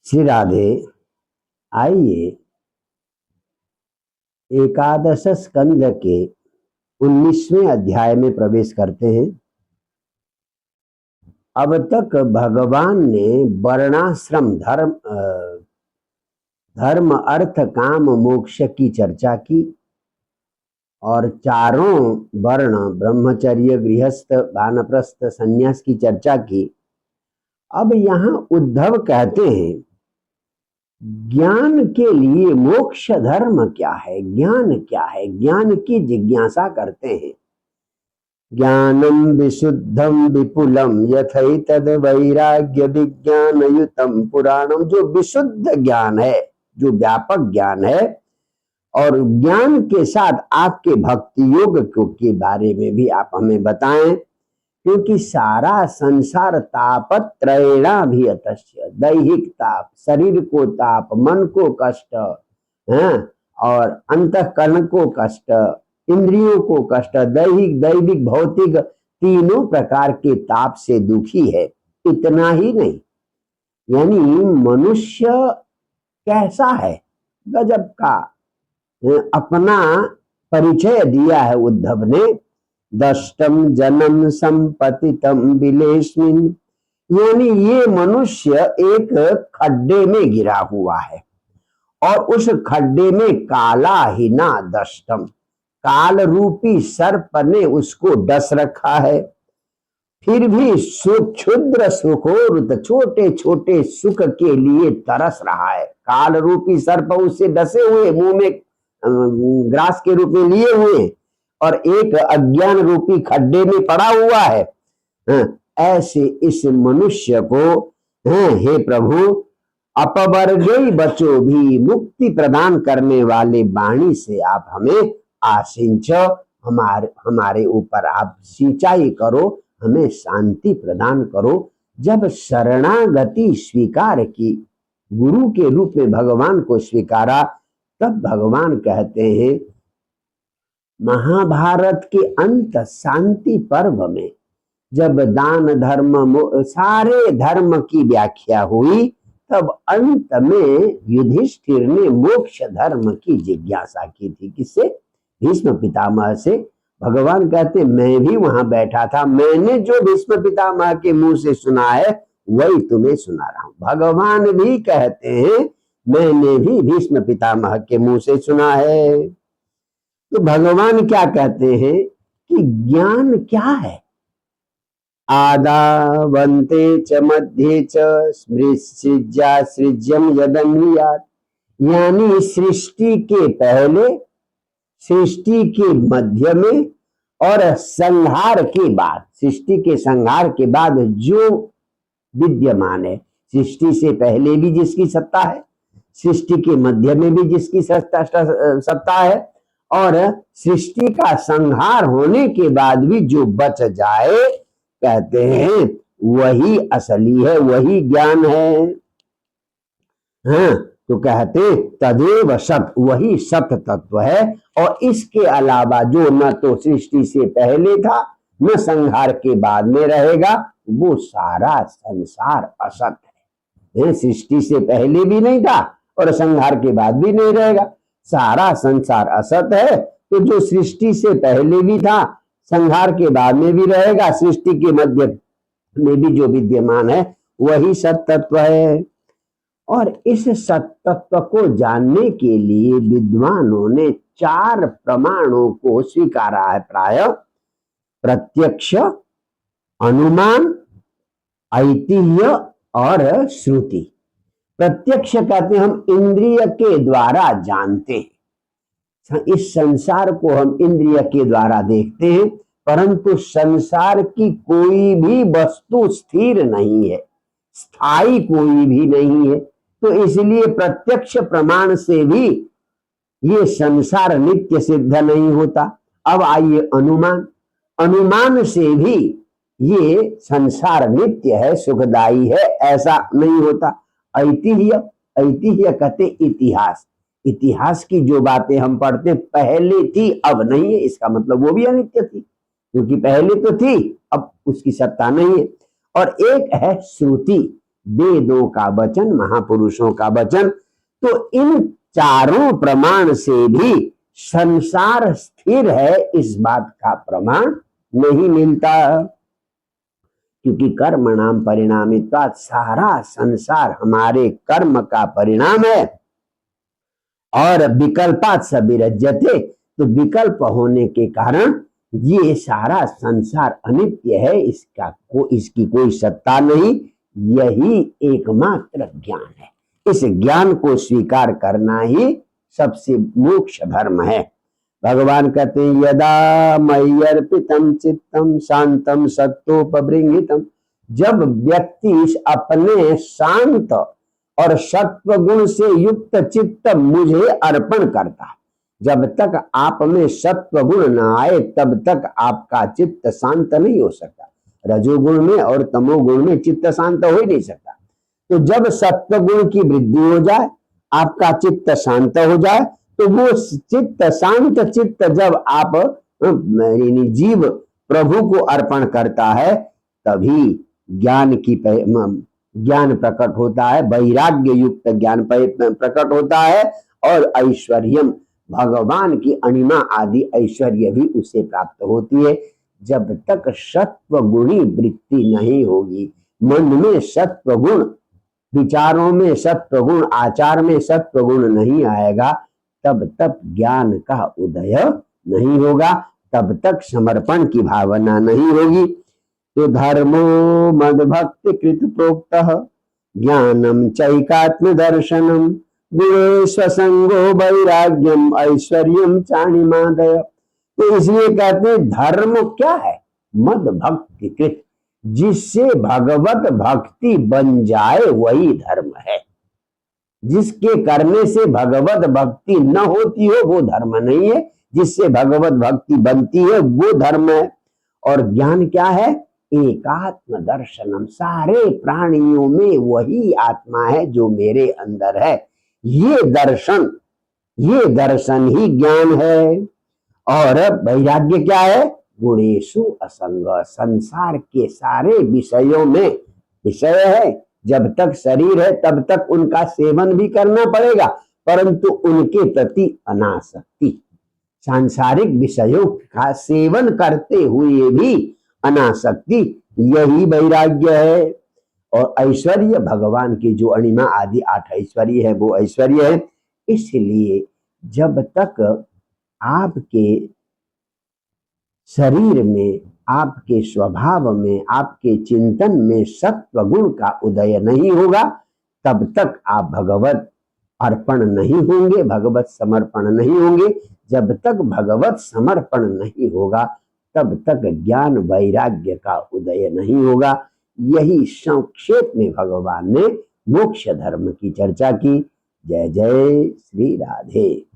श्री राधे। आइए एकादश स्कंद के 19वें अध्याय में प्रवेश करते हैं। अब तक भगवान ने वर्णाश्रम धर्म अर्थ काम मोक्ष की चर्चा की और चारों वर्ण ब्रह्मचर्य गृहस्थ वानप्रस्थ संन्यास की चर्चा की। अब यहाँ उद्धव कहते हैं ज्ञान के लिए मोक्ष धर्म क्या है, ज्ञान क्या है, ज्ञान की जिज्ञासा करते हैं। ज्ञानम विशुद्धम विपुलम यथैतद वैराग्य विज्ञानयुतम पुराणम। जो विशुद्ध ज्ञान है, जो व्यापक ज्ञान है, और ज्ञान के साथ आपके भक्ति योग के बारे में भी आप हमें बताएं, क्योंकि सारा संसार तापत्रयेणा भी अतस्य, दैहिक ताप, शरीर को ताप, मन को कष्ट है, और अंतःकरण को कष्ट, इंद्रियों को कष्ट, दैहिक दैविक भौतिक तीनों प्रकार के ताप से दुखी है। इतना ही नहीं, यानी मनुष्य कैसा है, गजब का अपना परिचय दिया है उद्धव ने। दष्टम जन्म संपतितम विलेस्मिन, यानी ये मनुष्य एक खड्डे में गिरा हुआ है और उस खड्डे में काला ही ना दष्टम, काल रूपी सर्प ने उसको डस रखा है। फिर भी क्षुद्र सुखोरुत, छोटे छोटे सुख के लिए तरस रहा है। काल रूपी सर्प उससे डसे हुए, मुंह में ग्रास के रूप में लिए हुए, और एक अज्ञान रूपी खड्डे में पड़ा हुआ है। ऐसे इस मनुष्य को हे प्रभु अपवर्गई बचो भी, मुक्ति प्रदान करने वाले वाणी से आप हमें आसिंच, हमारे ऊपर आप सिंचाई करो, हमें शांति प्रदान करो। जब शरणागति स्वीकार की, गुरु के रूप में भगवान को स्वीकारा, तब भगवान कहते हैं महाभारत के अंत शांति पर्व में जब दान धर्म सारे धर्म की व्याख्या हुई, तब अंत में युधिष्ठिर ने मोक्ष धर्म की जिज्ञासा की थी। किससे? भीष्म पितामह से। भगवान कहते मैं भी वहां बैठा था, मैंने जो भीष्म पितामह के मुंह से सुना है वही तुम्हें सुना रहा हूं। भगवान भी कहते हैं मैंने भी भीष्म पितामह के मुंह से सुना है। तो भगवान क्या कहते हैं कि ज्ञान क्या है? आदावन्ते च मध्ये च स्मृत्सृज्या सृज्यम यदन्वियात्, यानी सृष्टि के पहले, सृष्टि के मध्य में और संहार के बाद, सृष्टि के संहार के बाद जो विद्यमान है, सृष्टि से पहले भी जिसकी सत्ता है, सृष्टि के मध्य में भी जिसकी सत्ता है, और सृष्टि का संहार होने के बाद भी जो बच जाए, कहते हैं वही असली है, वही ज्ञान है। हाँ, तो कहते तदेव सत, वही सत तत्व है। और इसके अलावा जो न तो सृष्टि से पहले था न संहार के बाद में रहेगा, वो सारा संसार असत है। सृष्टि से पहले भी नहीं था और संहार के बाद भी नहीं रहेगा, सारा संसार असत है। तो जो सृष्टि से पहले भी था, संहार के बाद में भी रहेगा, सृष्टि के मध्य में भी जो विद्यमान है वही सत तत्व है। और इस सत तत्व को जानने के लिए विद्वानों ने 4 प्रमाणों को स्वीकारा है प्राय: प्रत्यक्ष, अनुमान, ऐतिह्य और श्रुति। प्रत्यक्ष कहते हैं हम इंद्रिय के द्वारा जानते हैं, इस संसार को हम इंद्रिय के द्वारा देखते हैं, परंतु संसार की कोई भी वस्तु स्थिर नहीं है, स्थायी कोई भी नहीं है। तो इसलिए प्रत्यक्ष प्रमाण से भी ये संसार नित्य सिद्ध नहीं होता। अब आइए अनुमान, अनुमान से भी ये संसार नित्य है, सुखदायी है, ऐसा नहीं होता। ऐतिह्य, ऐतिह्य कहते इतिहास, इतिहास की जो बातें हम पढ़ते पहले थी अब नहीं है, इसका मतलब वो भी अनित्य थी, क्योंकि पहले तो थी अब उसकी सत्ता नहीं है। और एक है श्रुति, वेदों का वचन, महापुरुषों का वचन। तो इन चारों प्रमाण से भी संसार स्थिर है, इस बात का प्रमाण नहीं मिलता। क्योंकि कर्म नाम परिणामित्वात्, सारा संसार हमारे कर्म का परिणाम है। और विकल्पात् स विरज्यते, तो विकल्प होने के कारण ये सारा संसार अनित्य है, इसकी कोई सत्ता नहीं। यही एकमात्र ज्ञान है। इस ज्ञान को स्वीकार करना ही सबसे मोक्ष धर्म है। भगवान कहते हैं यदा मय्यर्पितम चित्तम शांतम सत्तोपबृंहितम, जब व्यक्ति अपने शांत और सत्व गुण से युक्त चित्त मुझे अर्पण करता है, जब तक आप में सत्व गुण न आए तब तक आपका चित्त शांत नहीं हो सकता। रजोगुण में और तमोगुण में चित्त शांत हो ही नहीं सकता। तो जब सत्व गुण की वृद्धि हो जाए, आपका चित्त शांत हो जाए, तो वो चित्त शांत चित्त जब आप जीव प्रभु को अर्पण करता है, तभी ज्ञान प्रकट होता है, वैराग्य युक्त ज्ञान प्रकट होता है, और ऐश्वर्यम, भगवान की अणिमा आदि ऐश्वर्य भी उसे प्राप्त होती है। जब तक सत्व गुणी वृत्ति नहीं होगी, मन में सत्व गुण, विचारों में सत्व गुण, आचार में सत्व गुण नहीं आएगा, तब तक ज्ञान का उदय नहीं होगा, तब तक समर्पण की भावना नहीं होगी। तो धर्मो मद भक्ति कृत प्रोक्तः ज्ञानम चैकात्म दर्शनम गुणे स्वसंगो वैराग्यम ऐश्वर्यम चाणिमादय। तो इसलिए कहते हैं धर्म क्या है? मद भक्ति कृत, जिससे भगवत भक्ति बन जाए वही धर्म है। जिसके करने से भगवत भक्ति न होती हो वो धर्म नहीं है, जिससे भगवत भक्ति बनती है वो धर्म है। और ज्ञान क्या है? एकात्म दर्शनम, सारे प्राणियों में वही आत्मा है जो मेरे अंदर है, ये दर्शन ही ज्ञान है। और वैराग्य क्या है? गुणेषु असंग, संसार के सारे विषयों में विषय है, जब तक शरीर है तब तक उनका सेवन भी करना पड़ेगा, परंतु उनके प्रति अनासक्ति, सांसारिक विषयों का सेवन करते हुए भी अनासक्ति, यही वैराग्य है। और ऐश्वर्य, भगवान की जो अणिमा आदि 8 ऐश्वर्य है वो ऐश्वर्य है। इसलिए जब तक आपके शरीर में, आपके स्वभाव में, आपके चिंतन में सत्व गुण का उदय नहीं होगा, तब तक आप भगवत अर्पण नहीं होंगे, भगवत समर्पण नहीं होंगे। जब तक भगवत समर्पण नहीं होगा तब तक ज्ञान वैराग्य का उदय नहीं होगा। यही संक्षेप में भगवान ने मोक्ष धर्म की चर्चा की। जय जय श्री राधे।